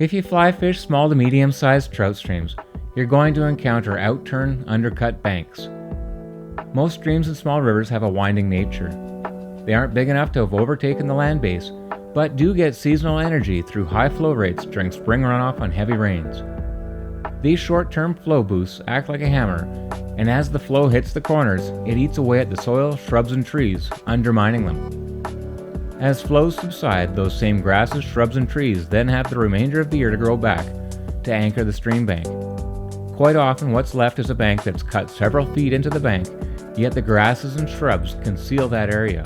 If you fly fish small to medium-sized trout streams, you're going to encounter outturn, undercut banks. Most streams and small rivers have a winding nature. They aren't big enough to have overtaken the land base, but do get seasonal energy through high flow rates during spring runoff on heavy rains. These short-term flow boosts act like a hammer, and as the flow hits the corners, it eats away at the soil, shrubs, and trees, undermining them. As flows subside, those same grasses, shrubs, and trees then have the remainder of the year to grow back to anchor the stream bank. Quite often, what's left is a bank that's cut several feet into the bank, yet the grasses and shrubs conceal that area.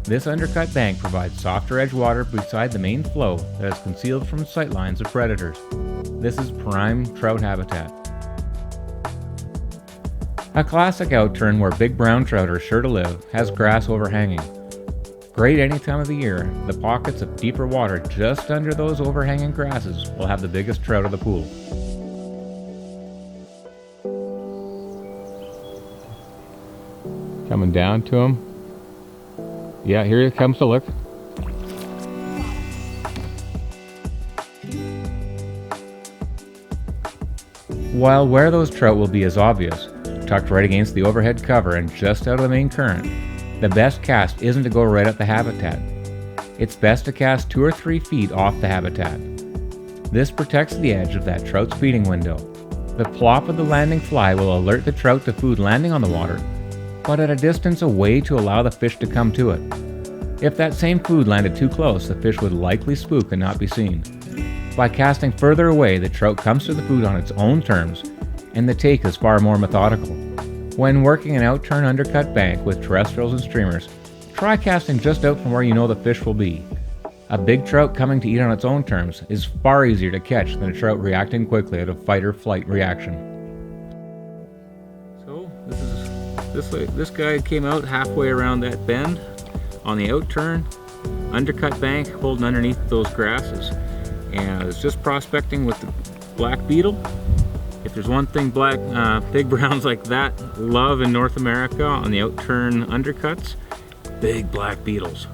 This undercut bank provides softer edge water beside the main flow that is concealed from sight lines of predators. This is prime trout habitat. A classic outturn where big brown trout are sure to live has grass overhanging. Great any time of the year, the pockets of deeper water just under those overhanging grasses will have the biggest trout of the pool. Coming down to him. Yeah, here he comes to look. While where those trout will be is obvious, tucked right against the overhead cover and just out of the main current, the best cast isn't to go right at the habitat. It's best to cast 2 or 3 feet off the habitat. This protects the edge of that trout's feeding window. The plop of the landing fly will alert the trout to food landing on the water, but at a distance away to allow the fish to come to it. If that same food landed too close, the fish would likely spook and not be seen. By casting further away, the trout comes to the food on its own terms, and the take is far more methodical. When working an outturn undercut bank with terrestrials and streamers, try casting just out from where you know the fish will be. A big trout coming to eat on its own terms is far easier to catch than a trout reacting quickly out of fight or flight reaction. So this guy came out halfway around that bend on the outturn undercut bank holding underneath those grasses, and I was just prospecting with the black beetle. If there's one thing big browns like that love in North America on the outturn undercuts, big black beetles.